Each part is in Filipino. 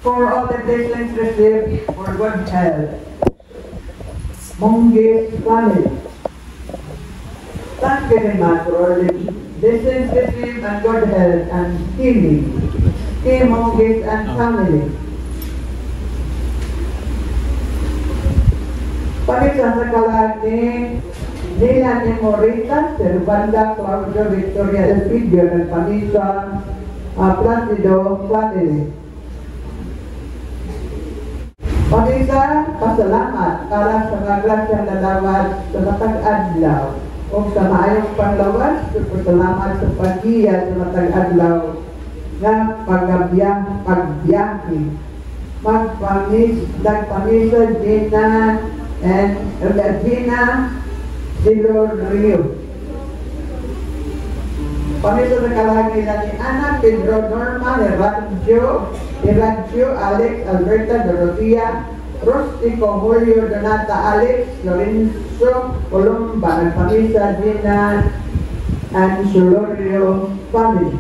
For all the blessings received for good health. Monge's family. Thank you very much for all the blessings received and good health and healing. Kay Monge's and family. Pagkita sa kalag ni Nila ni Morita, Servanda, Claudio, Victoria, Elpidio, ng Panisa, Placido, family. Panisa, pasalamat para sa mga grasyang nadawat sa matag-adlaw o sa maayong panglawas, pasalamat sa pag-iya sa matag-adlaw nga pagbiyahe. Nagpanisa Gina and Gina Silorio. Panisa sa kalagi na ni Ana, Pedro, Norma, Erancio, Alex, Alberta, Dorotea, Rostico, Julio, Donata, Alex, Lorenzo, Columba, Nagpanisa Gina and Silorio family.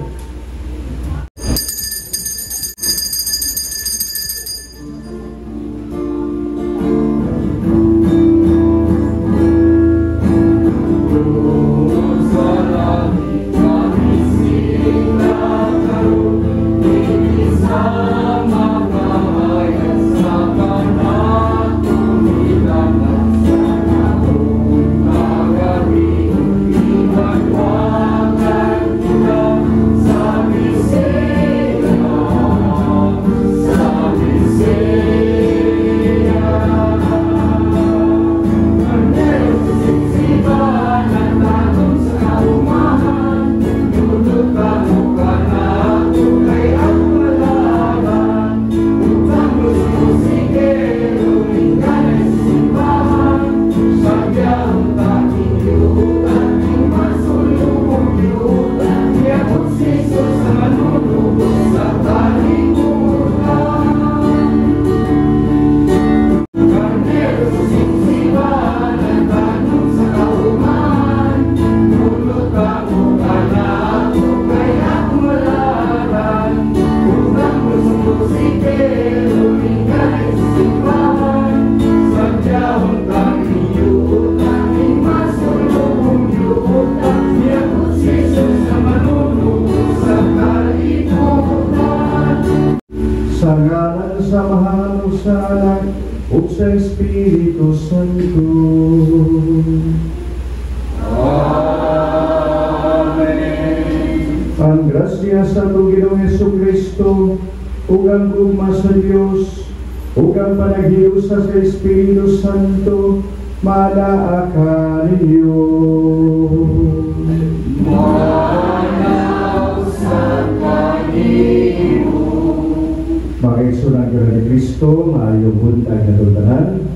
Sa ngalan sa Mahal sa Anak o sa Espiritu Santo. Amen. Ang grasya sa Ginoong Jesucristo, ug ang gugma sa Dios, ug ang panaghiusa sa Espiritu Santo, malaa ka ninyo. Manaw sa kanimo. Makaisunod ka ni Kristo, maayong buntag na tultanan.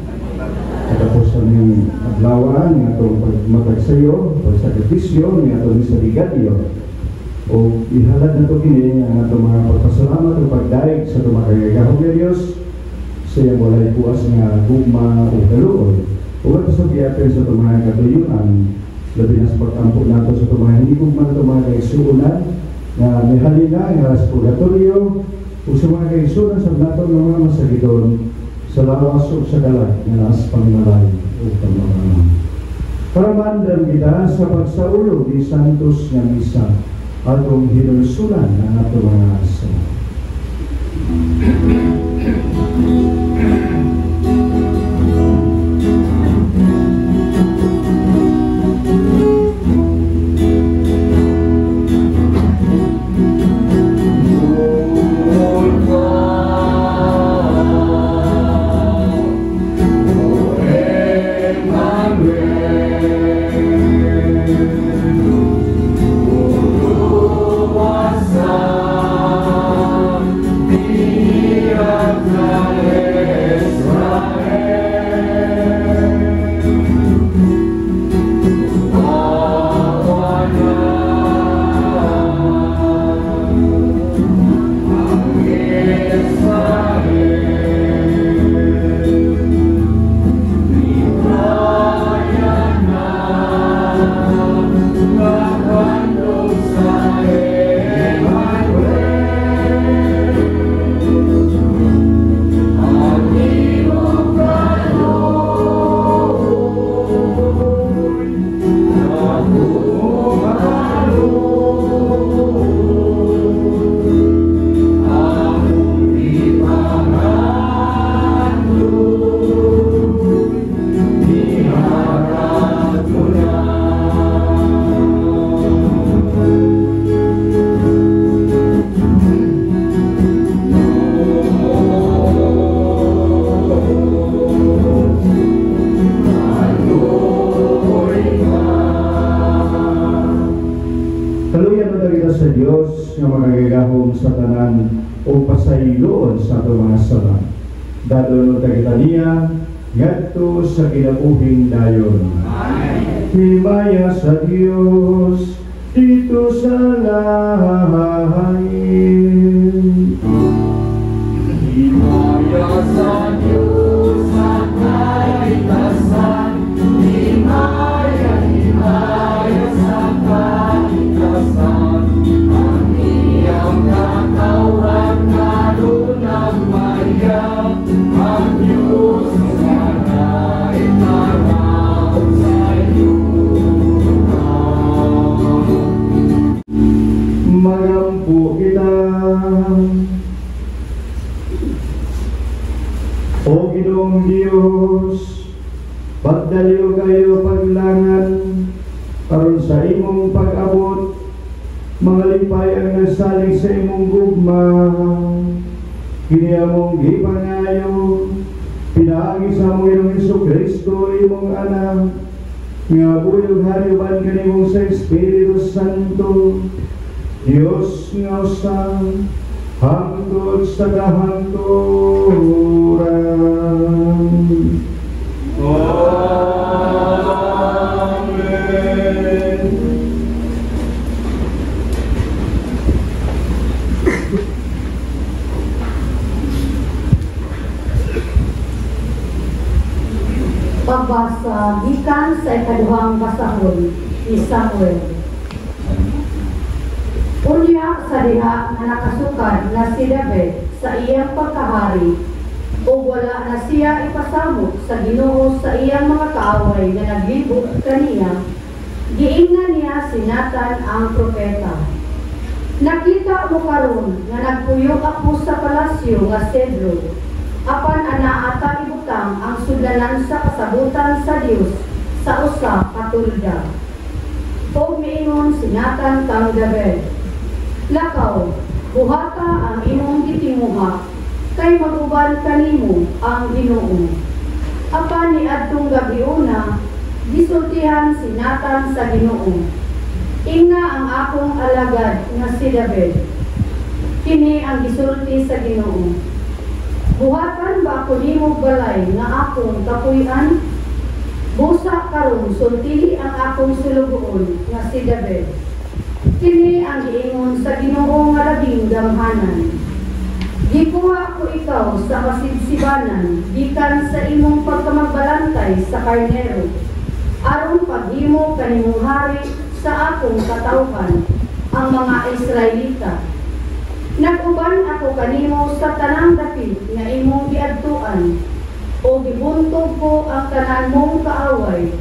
Katapos ang adlawan, ng atong magpagsayo, pagsakripisyo, ng atong isaligadyo. O ihalad na ito kini ang atong mga pagpasalamat o pagdaig sa itong makagagahog na Diyos sa iyang walay puas nga gugma o kaluoy. O ito sa biyatin sa itong mga katuyunan, labi na sa pagtampo nato sa itong mga hindi gugma na itong mga kaisuunan na may halina nga sa purgatorio o sa mga kaisunan sa nato ng mga masagidon sa lawas o sa galag na nasa pangmalay o pangmalay. Para mandam kita sa pagsaulog ni Santos nga Misa atong hinulsulan ng atong mga asa. Yeah. sa tanan o pasayloon sa ato mga sala. Dadon kita niya ngadto sa kinabuhing dayon. Amen. Himaya sa Dios dito sa langit. Himaya sa Diyos sa kaligtasan. Himaya sa kaligtasan. Ang iyang katawan kalunang Maria. Ang Diyos sa kaitaraw sa iyo. Magampo kita. O Ginoong Diyos, pagdaliw kayo paglangan, karon sa imong pag-abot, mga lipay ang nasalig sa imong gugma, kini among gipangayo, pinaagi sa among Ginoong Jesucristo, imong anak, nga buyog hariban kanimong sa Espiritu Santo, Diyos nga usang, hangtod sa kahangturan. Amen. Pagbasa gikan sa ikaduhang basahon ni Samuel. Unya sa diha na nakasukad na si David sa iyang pagkahari o wala na siya ipasamok sa Ginoo sa iyang mga kaaway na naglibot kaniya, giingnan niya si Nathan ang propeta. Nakita mo karon nga nagpuyo ako sa palasyo nga Cedro, apan ana ata ibutang ang sudlanan sa kasabutan sa Dios sa usa ka tulda. O miingon si Nathan kang David, lakaw, buhata ang imong gitimuha, kay maguban kanimo ang Ginoo. Apan ni adtong gabiuna, gisultihan si Nathan sa Ginoo. Inga ang akong alagad nga si David. Kini ang gisulti sa Ginoo. Buhatan ba ako nimo balay nga akong kapuy-an? Busa karon sultihi ang akong sulugoon nga si David. Kini ang giingon sa Ginoo nga labing gamhanan. Gikuha ko ikaw sa kasidsibanan, gikan sa imong pagkamagbalantay sa karnero, aron paghimo kanimong hari sa akong katawhan, ang mga Israelita. Naguban ako kanimo sa tanang dapit nga imong giadtuan, o gibuntog ko ang tanan mong kaaway,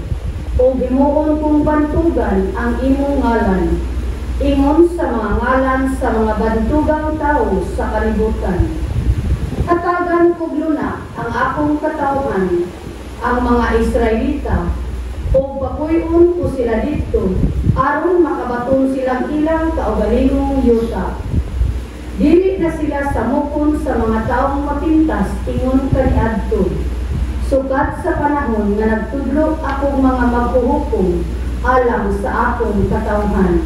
o gimuon kong bantugan ang imong ngalan. Ingon sa mga ngalan sa mga bantugang tao sa kalibutan. Hatagan ko luna ang akong katawhan, ang mga Israelita, o papuyon ko sila dito, aron makabaton silang ilang kaugalingong yuta. Dili na sila samukon sa mga taong mapintas ingon kaniadto. Sukat sa panahon na nagtudlo akong mga maghuhukom alang sa akong katawhan.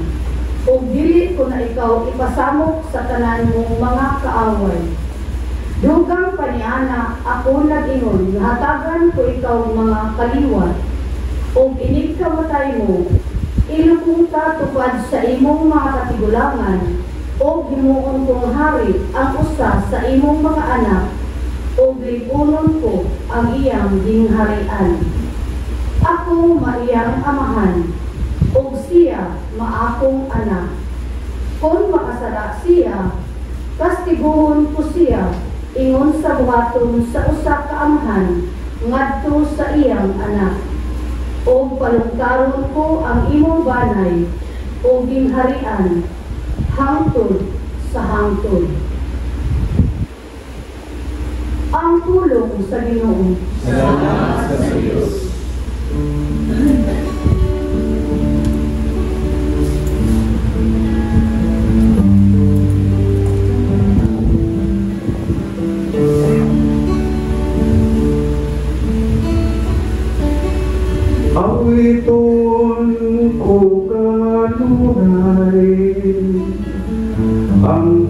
O dili ko na ikaw ipasamok sa tanan mong mga kaaway. Dugang paniana ako nag-ingon, hatagan ko ikaw mga kaliwat. O inigkamatay mo, ilukong ta tupad sa imong mga katigulangan, o gimuon kong hari ang usa sa imong mga anak, o lipunon ko ang iyang gingharian. Ako maiyang amahan, o siya maakong anak. Kung makasara siya, kastiguhon ko siya, ingon sa buhaton sa usa ka amahan, ngadto sa iyang anak. O palungkaron ko ang imong banay, o gingharian, hangtod sa hangtod. Ang tulong sa Ginoo. Salamat sa Diyos. Awiton ko kanunay ang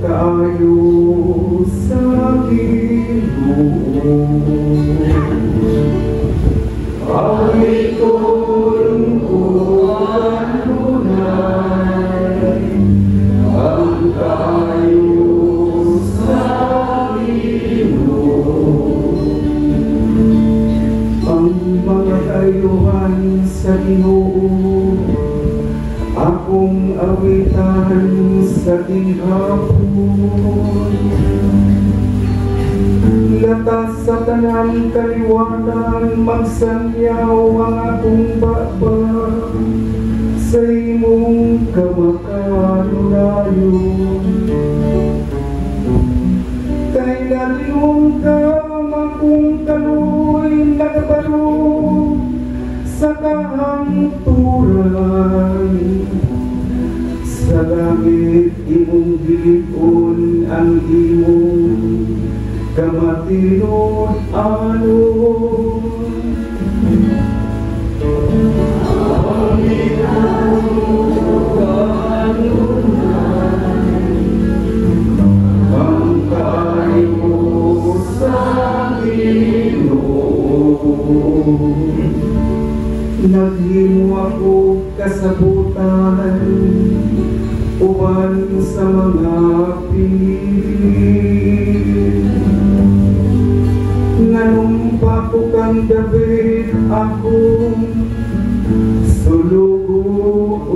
sa tinghapon. Latas sa tanan kaliwanan, magsanyaw ang akong baba sa imong kamakanurayon. Kay nalinong ka akong kaluoy nakabaro sa kahangturan. Sa langit imong gilikon ang imong kamatinod anon. Ang kayo sa Ginoo, naghimo ako kasabutan uban sa mga pinili. Nanumpa ko kang David akong sulugon.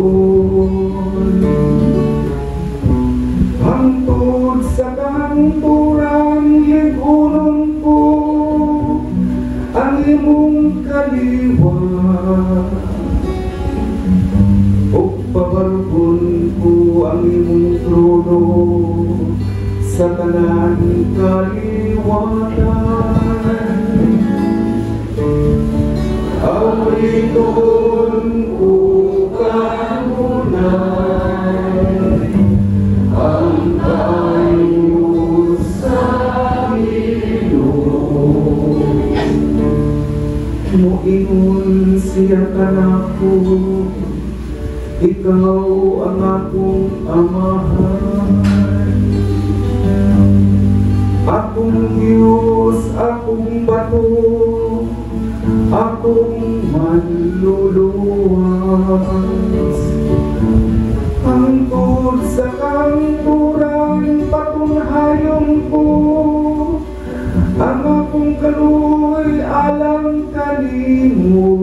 Hangtod sa kahangturan ligunon ko ang imong kaliwa. O pabargon ko ang imong trono sa tanan kaliwatan. Awriton ko kanunay ang kayo sa Ginoo. Muingon siya kanako, ikaw ang akong amahan. Akong Diyos, akong bato, akong manluluwas. Hangtod sa kangturan patunhayon ko, ang akong kaluoy alang kanimo.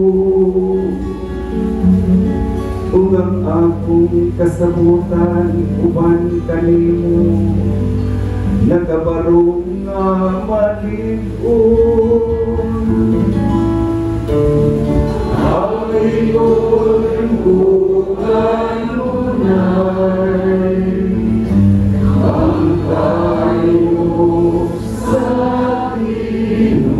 Ungang akong kasabutan uban kanimo, nagabarong nga malig-on. Awriton ko kanunay ang kayo sa Ginoo.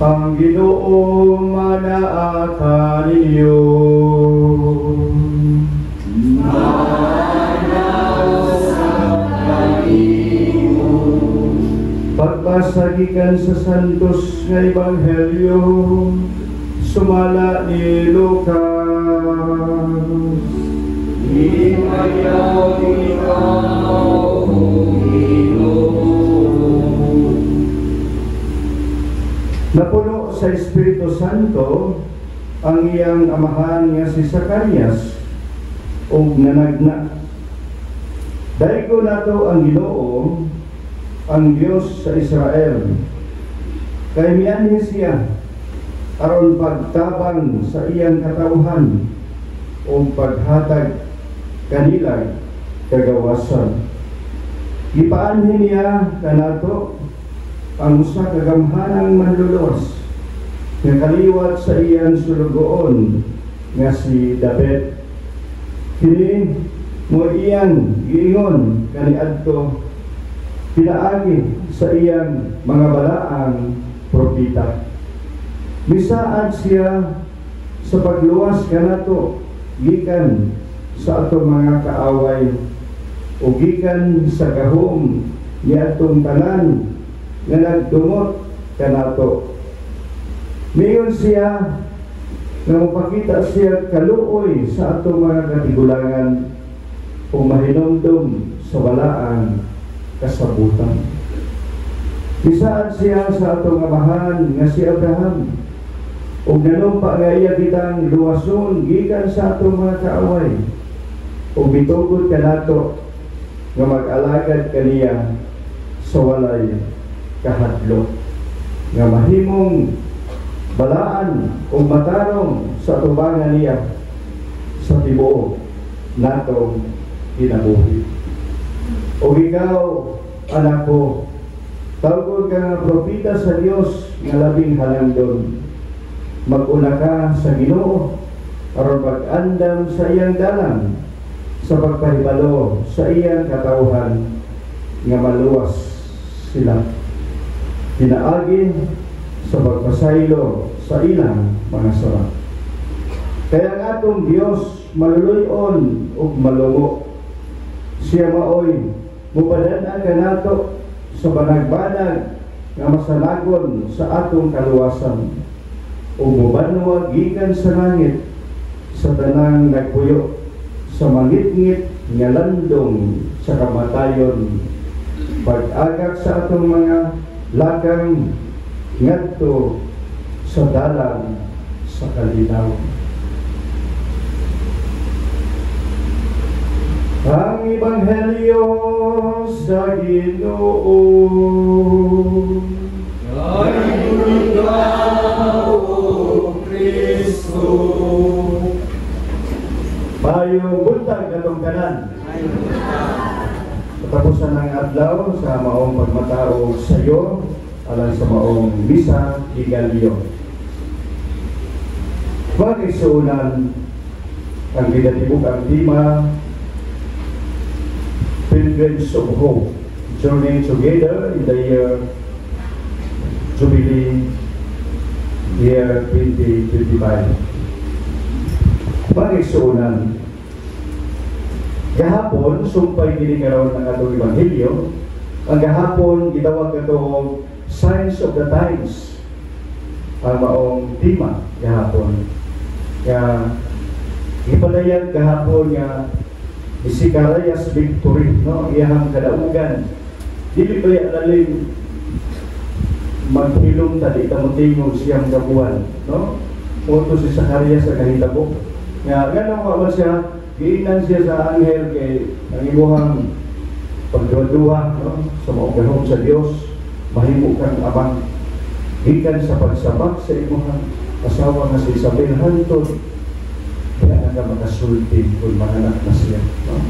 Ang Ginoo manaaka ninyo. Pagpasagikan sa santos nga Ebanghelyo sumala ni Lucas. Himayaw ikaw, Ginoo. Napuno sa Espiritu Santo ang iyang amahan nga si Zacarias ug nanagna. Daigo nato ang Ginoo, ang Dios sa Israel. Kay mianhi siya aron pagtabang sa iyang katawhan o paghatag kanilang kagawasan. Gipaanhin niya kanato ang usa ka gamhanang manluluwas nga kaliwat sa iyang sulugoon nga si David. Kini mo iyang giingon kaniadto pinaagi sa iyang mga balaang propeta. Misaad siya sa pagluwas kanato gikan sa atong mga kaaway o gikan sa gahom ni atong tanan nga nagdumot kanato. Miyon siya nga mapakita siya kaluoy sa atong mga katigulangan o mahinumdum sa balaang kasabutan. Bisaad siya sa atong amahan nga si Abraham o nanumpa nga iya kitang luwason gikan sa atong mga kaaway o bitugod kanato nga mag-alagad kaniya sa walay kahadlok nga mahimong balaan o matarong sa tubangan niya sa tibuok natong kinabuhi. O ikaw, anak ko, tawagod ka nga propeta sa Dios nga labing halangdon. Mag-una ka sa Ginoo aron mag-andam sa iyang dalan sa pagpahibalo sa iyang katawhan nga maluwas sila. Pinaagin sa pagpasaylo sa ilang mga sala. Kaya ang atong Dios maluluyon o malungo. Siya maoy mupadana kanato sa banag-banag nga masanagon sa atong kaluwasan o mubanwa gikan sa langit sa tanang nagpuyo sa mangit-ngit nga landong sa kamatayon pag-agak sa atong mga lakang ngadto sa dalan sa kalinaw. Ang Ebanghelyo sa Ginoo. Gayud ka, O Kristo. Mayong buntag katong tanan. Katapusan ng adlaw sa maong pagmatao sa iyo alang sa maong misa igalyo. Pag-isunan ang ginatibuk ang tema Pilgrims of Hope, journeying together in the year Jubilee year 2025. Pag-isunan gahapon, sumpay ginikaroon ng atong Ebanghelyo. Ang gahapon, gitawag katong Signs of the Times. Ang maong tema gahapon. Kaya, ipalayag gahapon nga si Carayas Victory, no? Iyahang kadaugan. Dili ba alalim maghilom tali, tamutingog siyang gabuan, no? Moto si Zacarias sa kahitabo. Nga, ganang kawan siya, giinan siya sa anghel kay ang imuhang pagduwa-duwa, no? Sa maong gahom sa Dios, mahimo kang abang gikan sa pagsabak sa imuhang asawa nga si Isabel hantod kaya nga makasulti kung manganak na siya, no?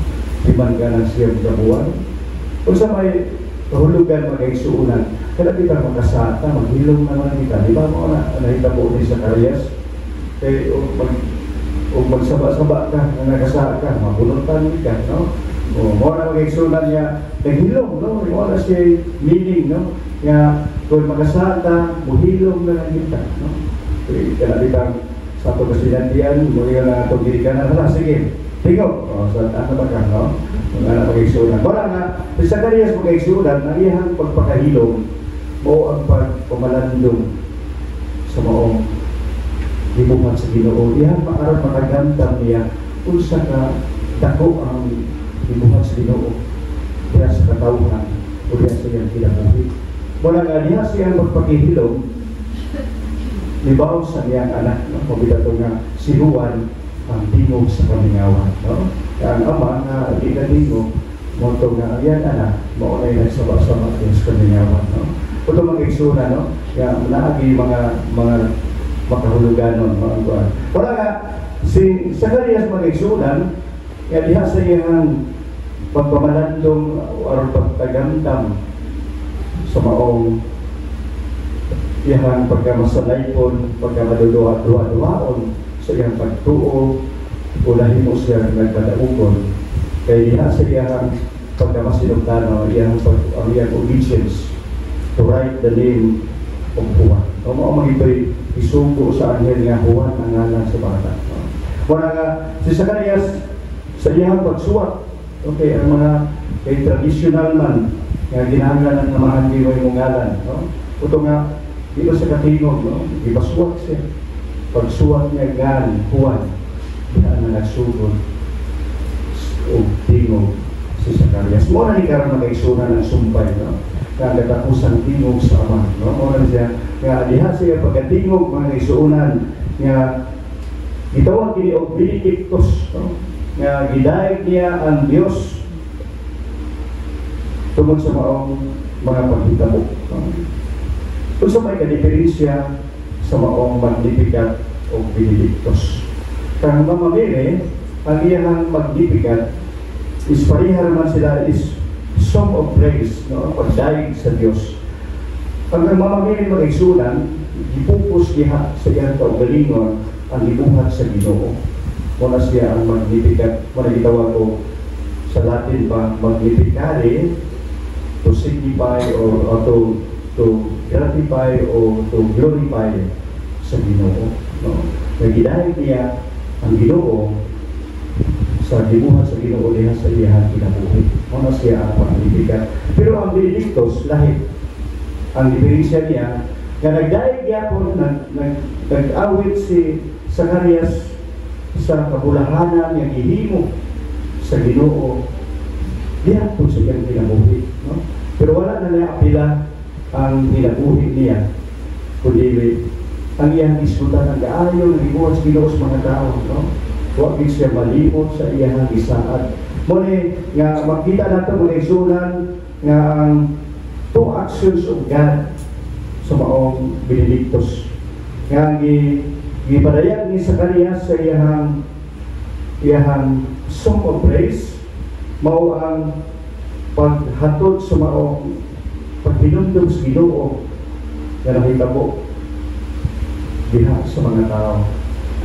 Iman ka na siya gabuan kung sa may kahulugan mag-aigsuunan kaya kita makasata, maghilom naman kita, di ba mo na nahitabo ni Zacarias kaya o magsaba-saba ka, nagasa ka, mabunutan ka, no? O mo na mag-aigsuunan niya naghilom, no? Wala siya meaning, no? Kaya kung makasata, muhilom na lang kita, no? Kaya kita sa ato kasinandian, muli ka na itong girikanan. Hala, sige, tingog. O, sa ano ba ka, no? Mga na mag-aigsunan. Wala nga, si Zacarias mag-aigsunan, ang iyang pagpakahilom, mo ang pagpamalandong sa maong hibuhan sa Ginoo. Iyang maaral makagamtam niya kung sa dako ang hibuhan sa Ginoo. Kaya sa katawhan, o kaya sa iyang kinabuhi. Wala nga niya siyang magpakihilom, libaw sa niyang anak, no? Pabitato nga si Juan ang tingog sa kamingawan, no? Kaya ang ama na ikadingog moto nga yan anak maunay nagsaba-saba sa kamingawan, no? Ito mag-iksuna, no? Kaya naagi mga makahuluganon, mga kuwan. Wala nga si Zacarias mag-iksunan Nga diha sa iyang pagpamalandong o pagtagamdam sa maong iyang pagkamasanaypon, pagkamaduduha-duhaon sa iyang pagtuo o lahimo siya nagpadaugon. Kaya diha sa iyang pagkamasinugtano, ang iyang allegiance to write the name of Juan. O magito'y isugo sa anghel nga Juan ang ngalan sa bata. Wala nga, si Zacarias sa iyang pagsuwat, okay, ang mga kay traditional man nga ginahanglan ng mga diway mong ngalan. Ito nga, dito sa katingog, ibasuwat siya. Pagsuwat niya gan Juan, diha na nagsugod o tingog si Zacarias. Muna ni karon na kaigsunan ng sumpay, nga katapusan tingog sa Ama. Muna siya, nga diha siya pagkatingog mga kaigsunan, nga gitawag kini og Benedictus, nga gidayeg niya ang Dios tungod sa maong mga paghitabo. Kung sa may kadiferensya sa maong Magnificat o Benedictus. Kang mamamili, ang iyang Magnificat is parihar man sila is song of praise, pagdayeg sa Dios. Ang mamamili mag-igsunan, ipupos niya sa iyang kaugalingon ang ibuhat sa Ginoo. Muna siya ang Magnificat, muna gitawag ko sa Latin pa, Magnificare, to signify or to gratify o to glorify sa Ginoo. Nagidahil niya ang Ginoo sa dibuhat sa Ginoo diha sa iyang kinabuhi. Muna siya ang Magnificat. Pero ang Benedictus, lahit. Ang diferensya niya, nga nagdahil niya po, nag-awit si Zacarias sa kabulahanan niya gihimo sa Ginoo diha po sa iyang kinabuhi. Pero wala na niya apila ang kinabuhi niya, kundi ang iyang isgutan ng kaayo ng ibuhat sa Ginoo sa mga tao. Huwag siya malimot sa iyang isaad. Muli nga makita nato muli isunan nga ang two actions of God sa maong Benedictus. Nga gipadayag ni Zacarias sa iyang song of praise, mao ang paghatod sa maong paghinumdum sa Ginoo nga nahitabo diha sa mga tao.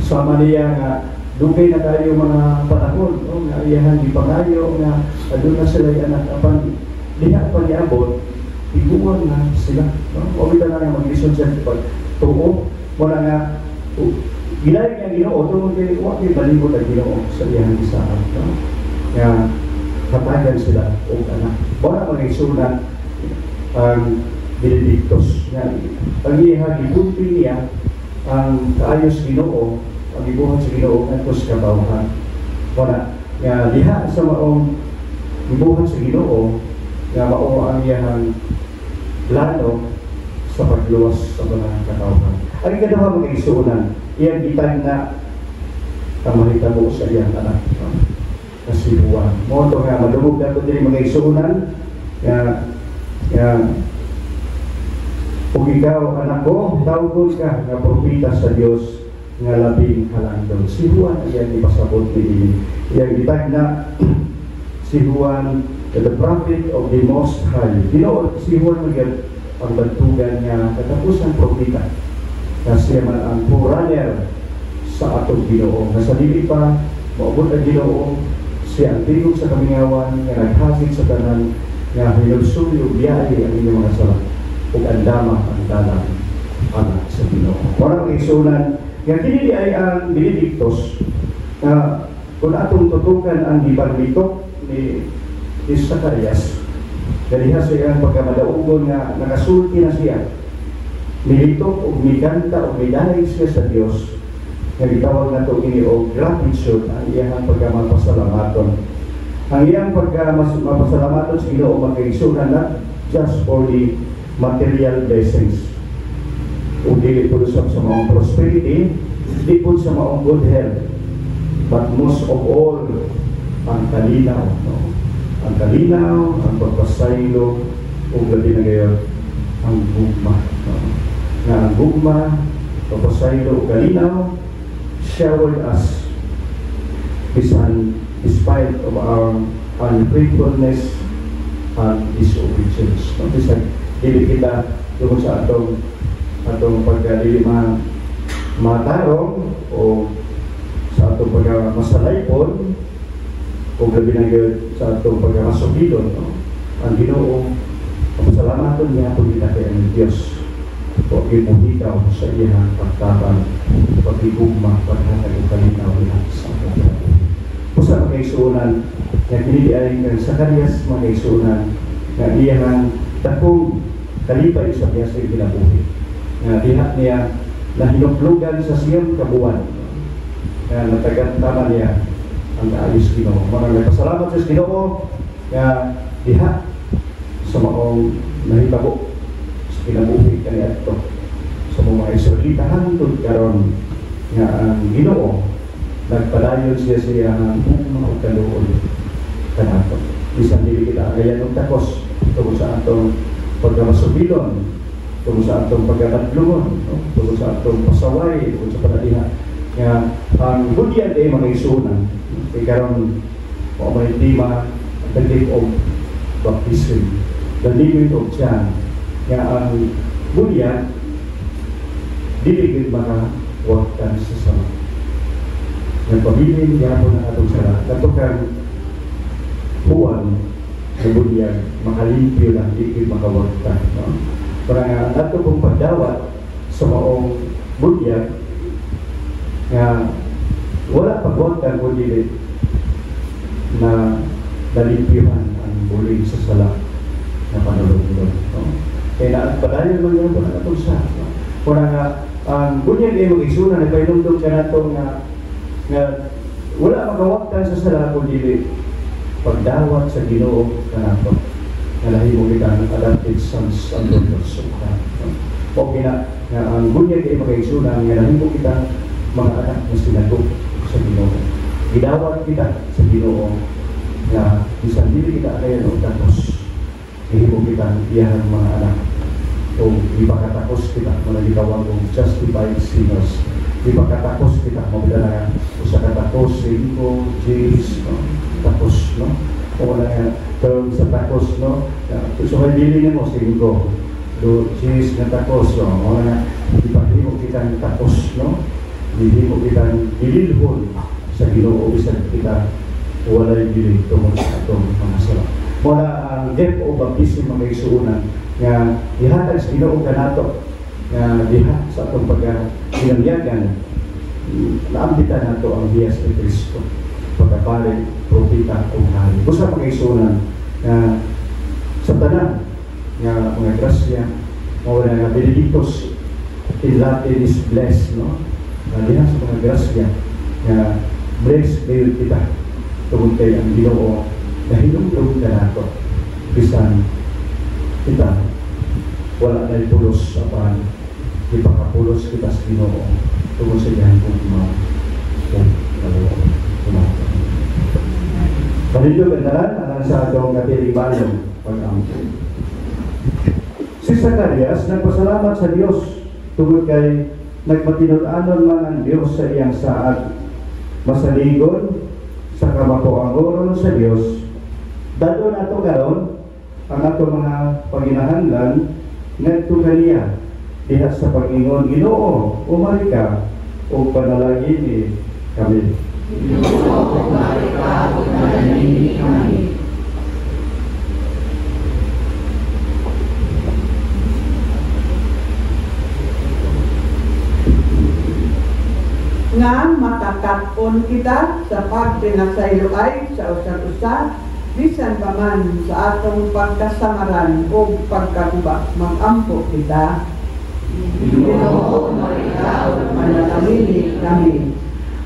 Sama niya nga dugay na tayo mga panahon nga iyahan gipangayo nga adun na sila anak apan diha pa niabot iguan na sila. O kita na nga mag-listen siya pagtuo wala nga ginayag niya Ginoo tungkol kay wa kay balibot ang Ginoo sa iyang isaan. Nga katagan sila o anak. Wala mag-isunan ang Benedictus. Ang iyang ipunti niya ang kaayos Ginoo, ang ibuhat sa Ginoo at sa kabawhan. Wala. Nga diha sa maong ibuhat sa Ginoo, nga mao ang iyang plano sa pagluwas sa mga katawhan. Ang ikaduha mag-isunan, iyang itag na tamarita mo sa iyang anak. Kasi Juan. Moto nga, madumog na ito din mga isunan. Kung ikaw, anak ko, tawagod ka nga propita sa Diyos nga labing halandon. Si Juan, iyan ipasabot ni iyang itag na si Juan, the prophet of the Most High. Si Juan magiging ang bantugan niya katapusan propita. Kasi man ang forerunner sa atong Ginoo. Nasa dili pa, maabot ang Ginoo, siya ang tingog sa kamingawan, nga naghagit sa tanan, nga hinulsuyo, biyahe ang inyong mga sala, ug andama ang dalang anak sa Ginoo. Parang isunan, nga kini ay ang Benedictus, na kung atong tutukan ang ibarlitok ni Zacarias, daliha sa iyang pagkamadaugon nga nakasulti na siya, militok o mikanta o midahig siya sa Diyos, nga gitawag na ito ini o gratitude ang iyang pagkamapasalamaton. Ang iyang pagkamapasalamaton sa Ginoo magkaigsunan not just for the material blessings o dili po sa maong prosperity, di po sa maong good health, but most of all ang kalinaw, ang kalinaw, ang pagpasaylo o gabi na gayon ang gugma, nga ang gugma, pagpasaylo o kalinaw showered us bisan despite of our unfaithfulness and disobedience. No, bisag dili kita tungkol sa atong pagdili matarong o sa atong pagmasalaypon o gabi na sa atong pagmasugidon, no? Ang Ginoo, pasalamatan niya kung kita kay ang Diyos o imuhikaw sa iyang pagtabang, pagigugma, paghatag o kalinaw niya sa atong usa makaisunan nga kinidiay kang Zacarias, makaisunan nga iyang dakong kalipay sa biya sa kinabuhi nga diha niya na hinuplugan sa siyang kabuwan nga natagantama niya ang kaalis Ginoo. Maraming pasalamat sa Ginoo nga diha sa maong nahitabo sa kinabuhi kaniadto sa mga Israelita hangtod karon nga ang Ginoo nagpadayon siya ang mga kaluon kanato. Bisan dili kita ayan og takos tungod sa atong pagmasubilon, tungod sa atong pagkatadlungon, no? Tungod sa atong pasaway, tungod sa panadiha nga ang budyan ay mga isunan. Kay karon o may tema the gift of baptism, the living of John, nga ang budyan dili gid makawagtan sa sama. Nagpabilin niya po ng atong sara. Natukang huwan sa bunyag, makalimpyo lang, di makawagtan. No? Parang nato pong pagdawat sa maong bunyag nga wala pagwagtan ko dili na nalimpyuhan ang buling sa sala na panulong-ulong. No? Kaya naagpadayon mo niya po ng atong sara. No? Parang ang bunyag ay mag-isuna na painumdog ka na ito nga wala magawagtan sa sala kung dili pagdawat sa Ginoo kanato nga lahimo kita ng adopted sons and daughters of God. Okay na nga ang bunyag ay makaigsunan nga lahimo kita mga anak na sinagok sa Ginoo. Gidawat kita sa Ginoo nga bisan dili kita kaya no tapos lahimo kita iyang mga anak o ipakatakos kita mga gitawag og justified sinners. Ipakatakos kita mabila na usa ka takos 5 James no takos no o wala nga term sa takos no so dili mo 5 do James na takos no wala nga ipahimo kita ng takos no dili mo kita dililhon sa Ginoo bisan kita wala dili tungod sa atong mga sala. Wala ang gift o baptism mga isuunan nga ihatag sa Ginoo kanato nga diha sa atong pagkasinamyagan naambitan nato ang hiyas ni Kristo pagkapali, propita o hari. Busa pag-isunan nga sa tanan nga mga grasya mawala nga benedictus in Latin is blessed, no? Diha sa mga grasya nga blessed kayo kita tungkol kay ang Ginoo na hinumdum ka nato bisan kita wala na ipulos apan ipakapulos kita sa Ginoo tungkol sa iyan kung Panilyo kandaran alang sa atong katiling bayong pag-ampo. Si Zacarias nagpasalamat sa Dios tungkol kay nagmatinud-anon man ang Dios sa iyang saad. Masaligon sa kamapuangoron sa Dios. Dadon ato karon ang ato mga paginahanglan ngadto kaniya diha sa pag-ingon Ginoo umali ka o panalangin ni kami. Ginoo umali ka o panalangin ni kami. Nga makakapon kita sa pagpinasayloay sa usat-usat bisan pa man sa atong pagkasamaran o pagkaguba mag-ampo kita. Ginoo umali-ka o manalangin kami.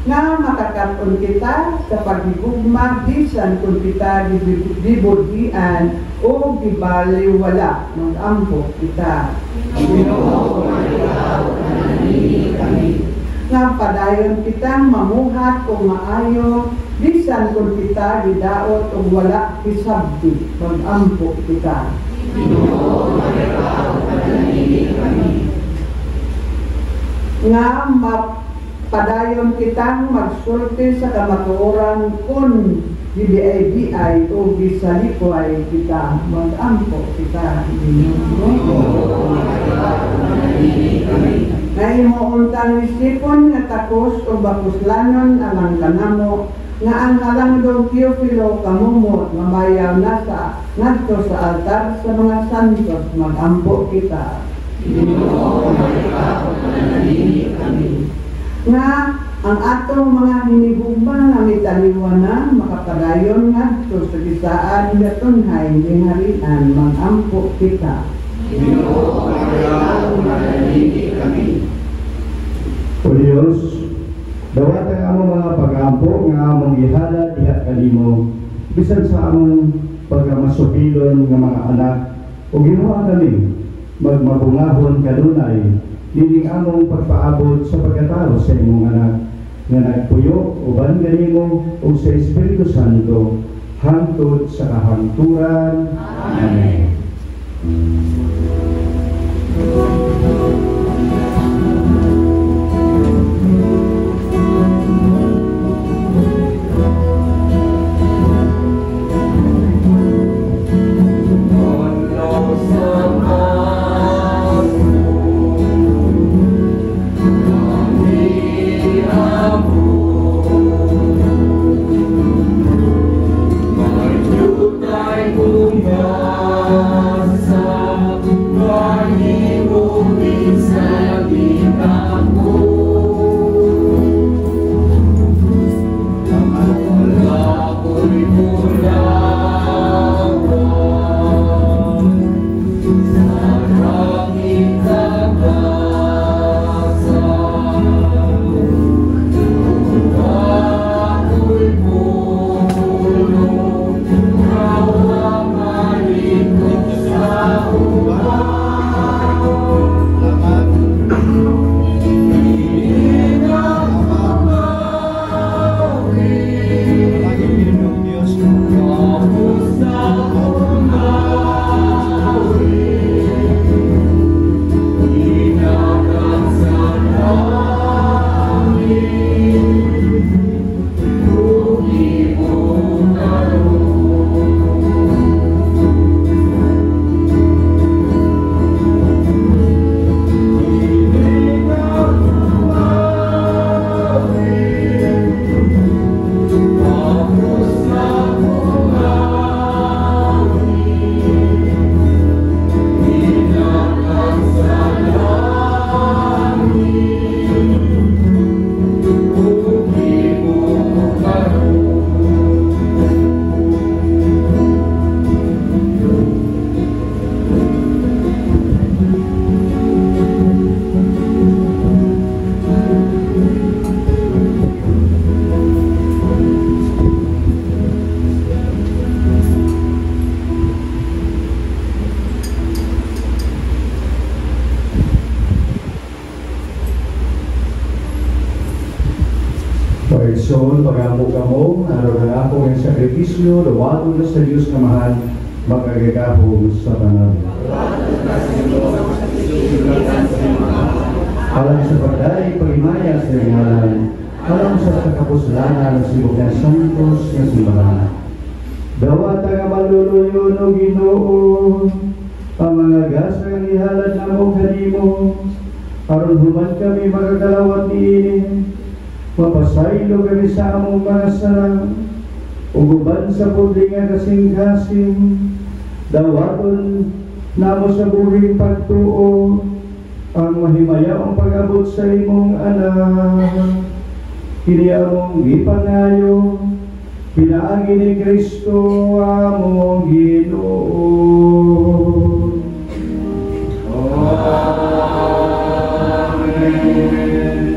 Nga makakapon kita sa pagigugma bisan kung kita dibudhian o gibaliwala mag-ampo kita. Ginoo umali-ka o manalangin kami. Nga padayon kitang mamuhat kung maayo bisan kung kita gidaot o wala kisabdi mag-ampo kita. Ginoo umali-ka o manalangin kami. Nga padayon kitang magsulti sa kamatuoran kun GBI o gisalipway kita mag-ampo kita na imuuntang isipon nga takos o bakuslanon alang kanamo nga ang halangdong Teofilo kamumot mamayaw na sa ngadto sa altar sa mga santos mag-ampo kita nga ang atong mga hinigugma nga mitaliwanan makapadayon ngadto sa gisaan nga tunhay ning harian mag-ampo kita. O Diyos, dawatan among mga pag-ampo nga among gihala diha kanimo bisan sa among pagkamasupilon nga mga anak o ginawa kami magmabungahon kanunay dining among pagpaabot sa pagkatao sa imong anak nga nagpuyo uban kanimo o sa Espiritu Santo hangtod sa kahangturan. Amen. Pagson, pag-amo-gamo, araw-araw ang sakripisyo, luwato na sa Diyos na mahal, magkagagahong sa banal. Alam sa pagdari, pag-imaya sa ngalan, alam sa kakapuslanan ng sibuk ng santos na simbahan. Dawat ang maluluyo no Ginoo, ang mga gasang ihalad na mo kanimo, aron human kami magagalawat niini, mapasaylo kami sa among mga sarang, uguban sa pudlingan kasing-kasing, dawaton namo sa buhing pagtuo, ang mahimayang pag-abot sa imong anak. Kini among gipangayo, pinaagi ni Kristo among Ginoo. Amen.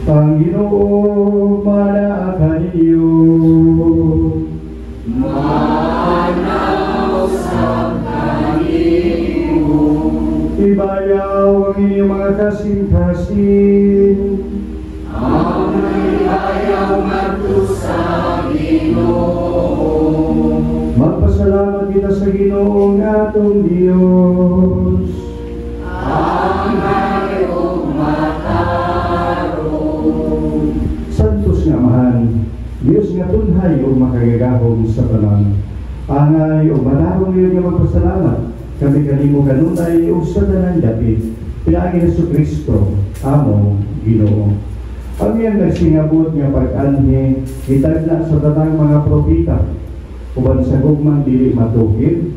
Ang Ginoo manaakan iyo. Manaw sa kanimo. Ibayaw ang inyong mga kasing-kasing. Ang ibayaw ngadto sa Ginoo. Magpasalamat kita sa Ginoo ng atong Diyos. Ang mayong makaroon. sa tanan. Angay o manarong yun nga magpasalamat. Kami kanimo kanunay o sa tanan dapit. Pinaagi na sa Kristo, amo, Ginoo. Ang iyang nagsingabot nga pag-anhi, itagna sa tanang mga propita. Uban sa gugmang dili matukid,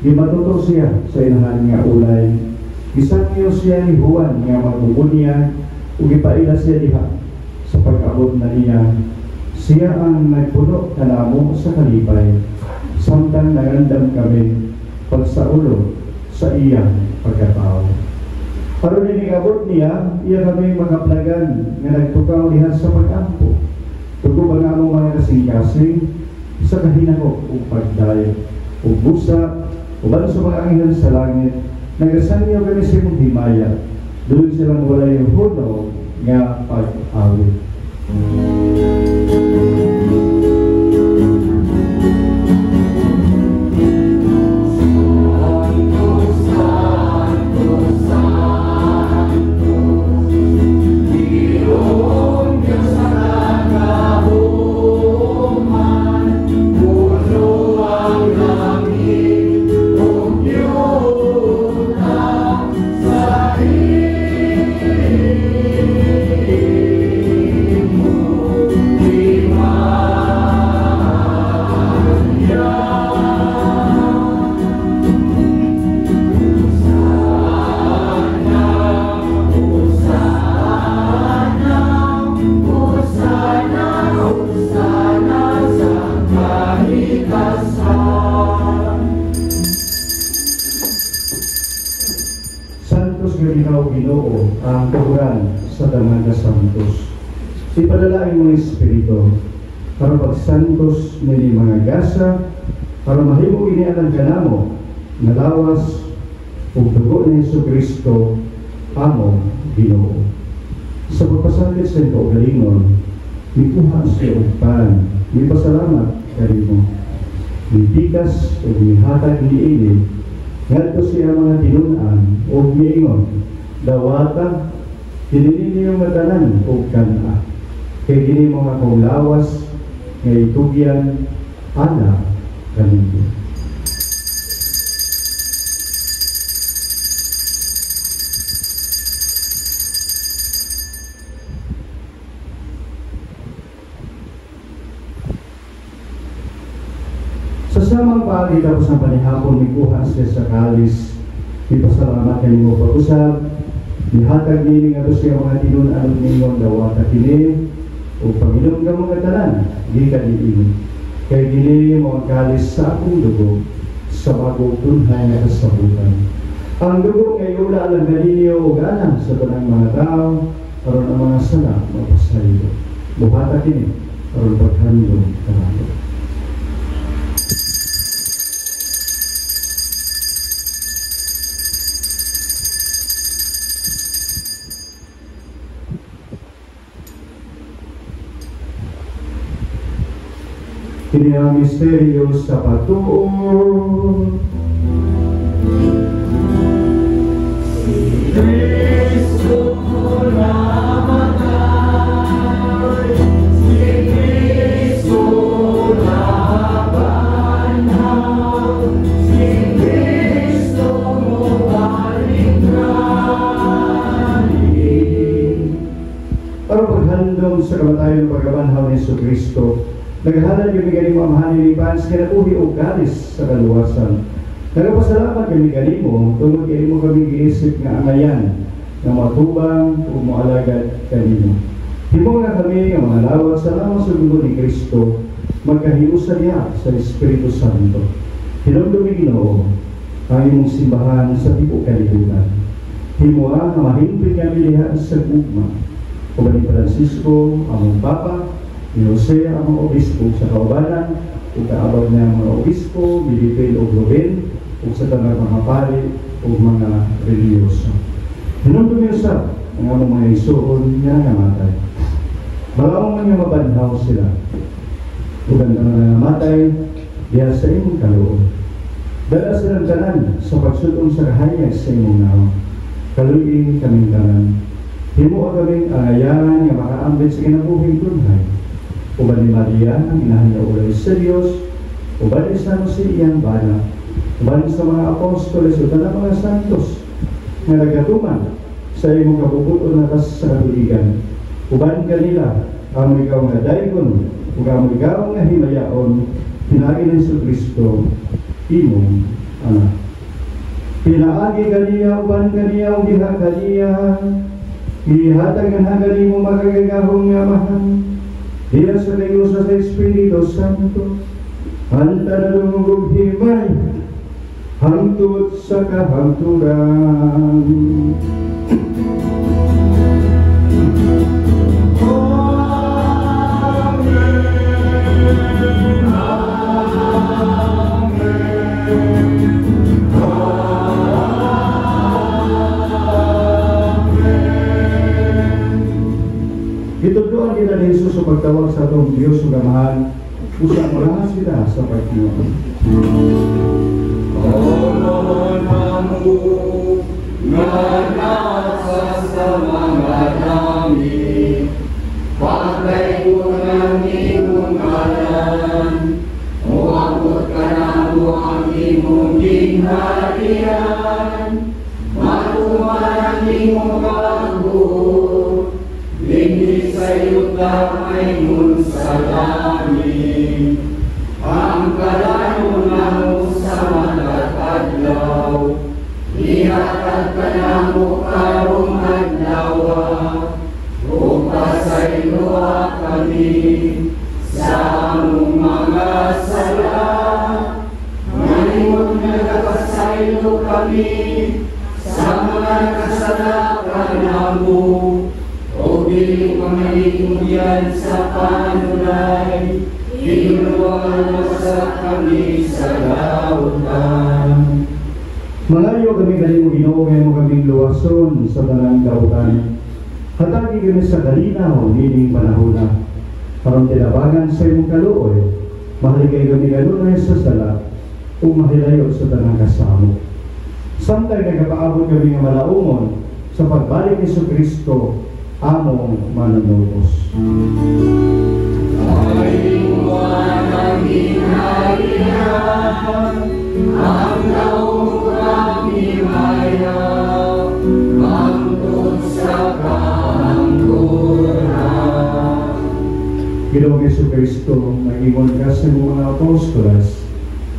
di matuto siya sa inahan nga ulay. Isangyo siya ni Juan nga magbubunya, ug ipaila siya diha sa pag-abot na niya. Siya ang nagpuno kanamo sa kalipay, samtang nagandam kami pagsaulo sa iyang pagkatao. Aron inigabot niya, iya kami makaplagan nga nagtukaw diha sa pag-ampo. Tugo ba nga mong mga kasing-kasing sa kahinako o pagdayo o busa o ba sa mga anghel sa langit, nagasanyo kami sa mong himaya, doon silang wala yung huno nga pag-awit. Ginoo ang kahuran sa Daman ka Santos. Ipadalain mo Espiritu para pagsantos nili mga gasa para mahimo inianan kanamo na lawas ug dugo ni Jesucristo amo Ginoo. Sa pagpasambit sa ito galingon, mikuha siya og pan, mipasalamat kanimo. Mipikas ug mihatag niini ngadto siya mga tinunan ug miingon, dawata, dinili niyo nga tanan o kana. Kaya gini mo nga kong lawas, nga itugyan, ana, kanito. Sa samang paagi tapos ng panihapon, may kuha siya sa kalis, ipasalamat kanimo pag-usap, ihatag nini nga siya mga tinunan ninyo dawata kini o Panginoon ka mga tanan di ka diin kay dili mo ang kalis sa akong dugo sa bagong tunhay nga kasabutan. Ang dugo kay ula alam ninyo o ganang sa tanang mga tao aron ang mga sala mapasayo. Buhata kini aron paghandong kanato. Kini ang misteryo sa patuon. Si Kristo namatay, si Kristo nabanhaw, si Kristo mapaligtahin. Para paghandom sa kamatayon pagkabanhaw ni Jesucristo, naghahalan kami ganimo ang hanilipan sa kinabuhi o galis sa kaluwasan. Nagapasalamat kami ganimo, tungod ganimo kami giisip nga angayan na matubang o moalagad kanimo. Himo nga kami ang mga lawat sa lamang sa lingkod ni Kristo, magkahiusa niya sa Espiritu Santo. Hinumdumi Ginoo ang imong simbahan sa tibuok kalibutan. Himo ang mahimpit kami diha sa gugma. O ba ni Francisco, among Papa, ni Jose ang mga obispo sa kaubanan o kaabag niya mga obispo, Bilipin o Globin o sa tanang mga pari o mga reliyoso. Hinundong niyo sa mga mga isuon niya namatay. Balawang man niya mabanhaw sila. Uganda na namatay diya sa imong kaloob. Dala silang tanan sa pagsutong sa kahayag sa imong nawa. Kaluin kaming tanan. Himo kaming angayan nga makaambit sa kinabuhing tunhay. Uban ni Maria, ang inahan niya ulay sa Diyos, uban sa si iyang bana, uban sa mga apostoles o tanang mga santos nga nagatuman sa imong kabubuton na tas sa katuligan. Uban kanila ang ikaw nga daygon ug ang ikaw nga himayaon pinaagi ni Kristo imong anak. Pinaagi kaniya uban kaniya ug diha kaniya ihatag nga kanimo magagahong nga mahal. Diya sa Diyos sa Espiritu Santo, hanta na lumugog himay, hangtod sa kahangturan. Itudloan nila ni Jesus sa pagtawag sa atong Diyos ug Amahan, usa morahan sila sa pagtinuod. Olon mamu nga nasa sa mga dami, patay ko ng imong ngalan, muabot ka na mo ang imong ginharian, matuman ang imong kaluhod, hindi sa iyo damay nun sa langit. Ang kalayo na mo sa malatadlaw, ihatag ka na mo karong adlawa, o pasayloa kami sa among mga sala. Malimot na kapasaylo kami sa mga kasalakan namo, o dili pamaligyan sa panunay, inuwan mo sa kami sa lautan. Malayo kami kanimo Ginoo, ngayon mo kaming luwason sa tanang kautan. Hatagi kami sa kalinaw nining panahon, parang tinabagan sa imong kaluoy, mahaligay kami kanunay sa sala, o mahilayo sa tanang kasamo. Samtay nagapaabot kami nga malaumon sa pagbalik ni Kristo among manunubos. Ay iwan ang hinahalihan, ang naurang himayaw, hangtod sa kahangturan. Ginoong Jesucristo, nag-ingon ka sa mga apostolas,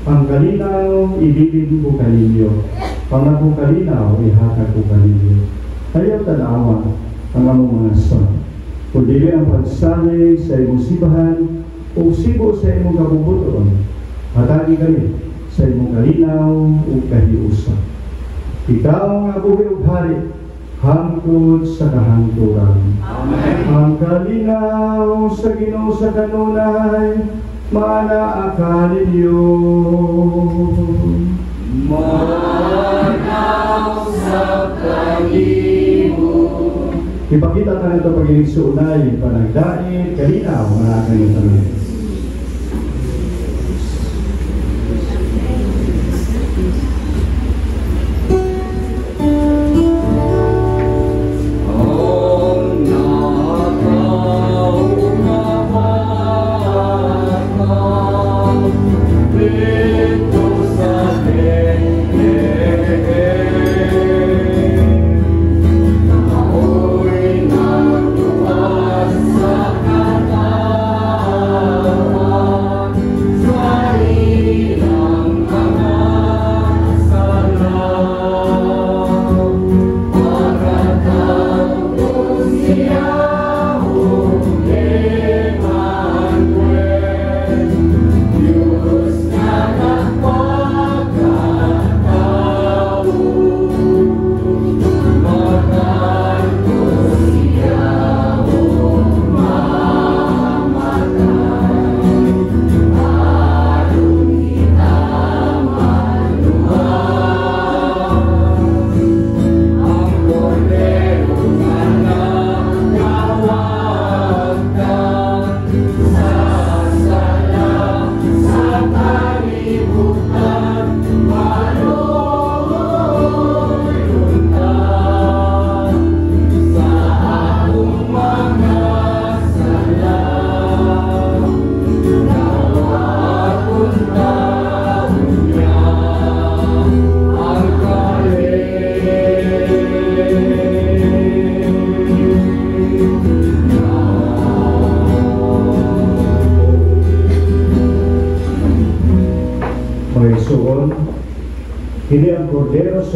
ang kalinaw ibibig ko kaninyo, ang akong kalinaw ihatag ko kaninyo. Ayaw tanawa ang among mga son, kundi ang pagsanay sa imong sibahan o sibo sa imong kabubuton, hatagi kami sa imong kalinaw o kahiusa. Ikaw nga buhi ug hari, hangtod sa kahangturan. Amen. Ang kalinaw sa Ginoo sa kanunay, manaa ninyo. Manaw sa kanimo. Ipakita tayo ito pag-inig sa unay, panagdait, kalinaw, mga kanyang tanong. Sa kata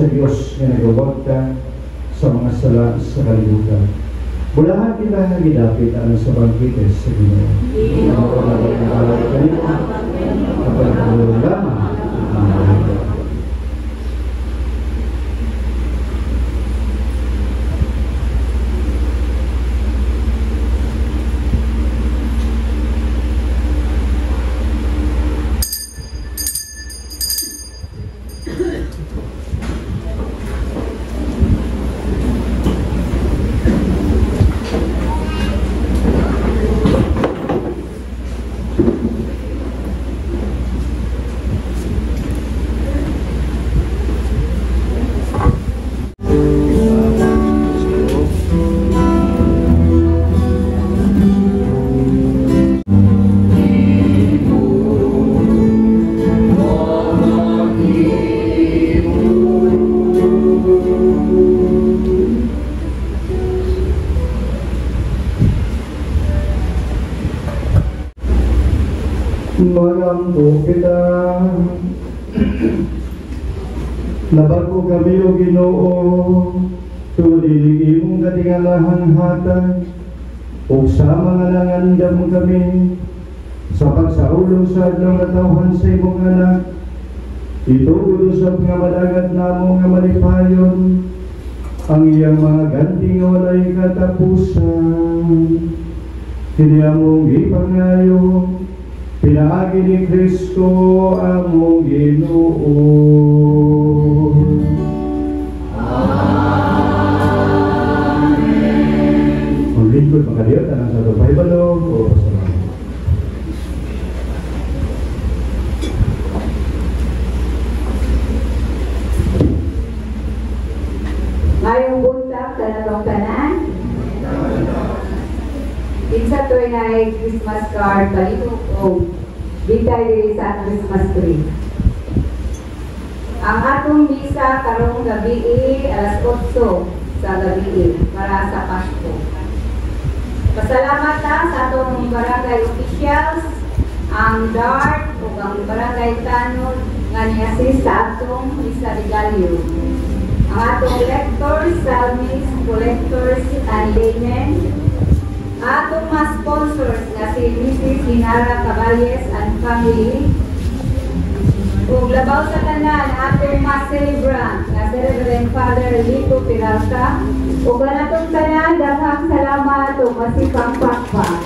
sa Diyos nga nagawag ka sa mga sala sa kalibutan. Bulahan kita gidapit ano sa bangkite sa Ginoo. Ang pagkakalay kanito, kapag nagulama, malambo kita. Nabago kami o Ginoo, tulilig imong katingalahang hatag, ug sa mga nangandam kami, sa pagsaulong sa adlaw nga tawhan sa imong anak, ituod usab nga madagat namo nga malipayon, ang iyang mga ganti nga walay katapusan. Kini among gipangayo, pinaagi ni Kristo among Ginoo. Amen. Maglingkod mga Diyos, tanang sa tupay balog o pasalamat. Ngayong buntag sa natong tanan, Kinsa to ay Christmas card balito o bitay diri sa Christmas tree. Ang atong misa karong gabi alas 8 sa gabi para sa Pasko. Pasalamat ta sa atong barangay officials, ang DART o ang barangay tanod nga ni-assist sa atong misa regalyo. Ang atong lectors, psalmists, collectors, and laymen, atong mga sponsors na si Mrs. Hinara Caballes and family, ug labaw sa tanan atong mga celebrant na si Reverend Father Lito Peralta, ug kanatong tanan daghang salamat ug masipang pakpak.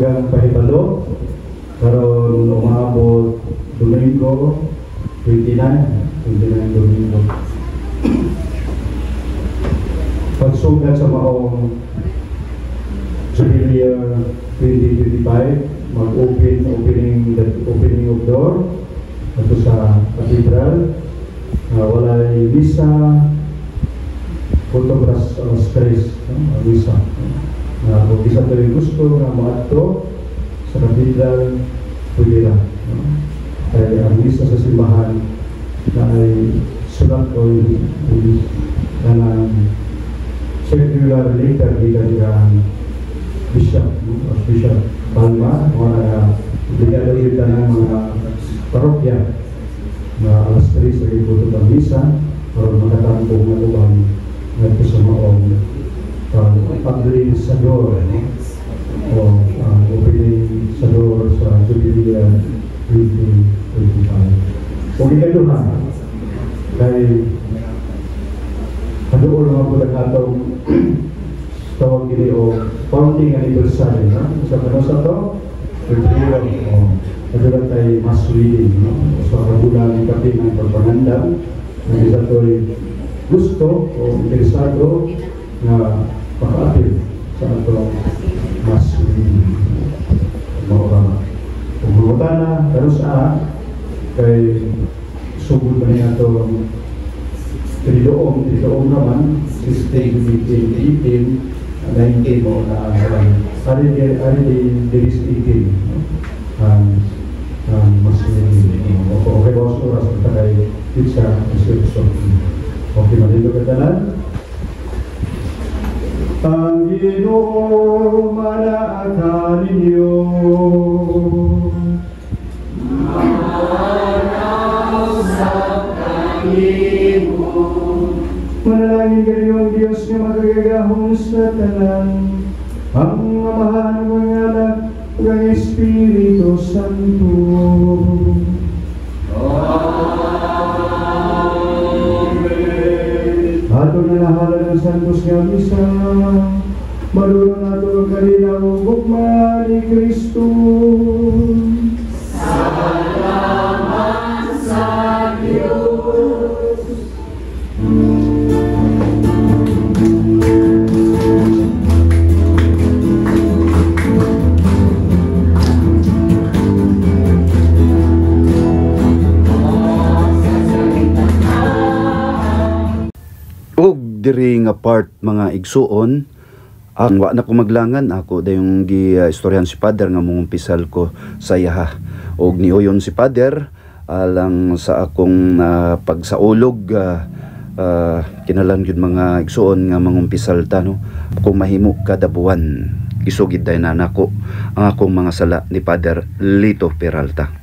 Pahibalo karon umabot Domingo 29 Domingo pagsugat sa maong Jubilee 2025 opening of door ato sa Cathedral walay misa photograph alas 3 misa kung isa to yung gusto na maadto sa Cathedral, pwede lang. Kaya ang misa sa simbahan na ay sulat o na ng secular letter ng Bishop Balma o na ibigado kita ng mga parokya na alas 3 sa ibuto ng misa para makatambong na ubang nagpo sa maong pag-releasador o opening-sador sa Jubilee 2025. Kung ikaduha, kay kadoon naman po nagkatong tawag gini o founding anniversary, no? Sa kanosa to, February, kadoon tayo mass reading, no? Sa kabulang kapit ng pagpanganda, na isa to'y gusto o interesado na paka-apil sa atong mass reading. Kung mabuta na, kanusa, kay sugod na niya itong Tidoong naman, 16, 15, 18, 19 mo na ari there is 18 mas okay ba sa oras at kay pizza description. Okay na dito katalan. Ang Ginoo manaakan ninyo. Manalangin kayo ang Diyos na magagahong sa tanan, ang amahan ng mga anak ng Espiritu Santo. Amen. Ato na nahala ng Santos nga misa, maluro nato ang kalinaw gugma ni Kristo. Salamat sa Diyos. Diri nga part mga igsuon ang wa na ko maglangan ako dayong gi-istoryahan si Father nga mungumpisal ko sa yaha og niuyon si Father alang sa akong pagsaulog kinalan gyud mga igsuon nga mangumpisal ta no kung mahimo kada buwan isugid day na nako ang akong mga sala ni Father Lito Peralta.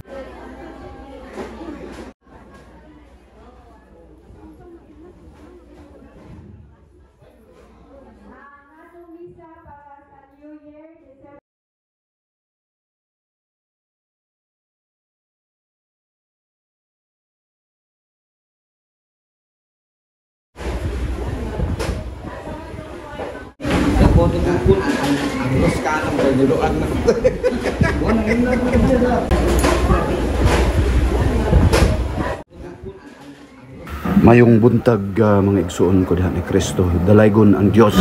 Mayong buntag mga igsuon ko diha ni Kristo, dalaygon ang Dios.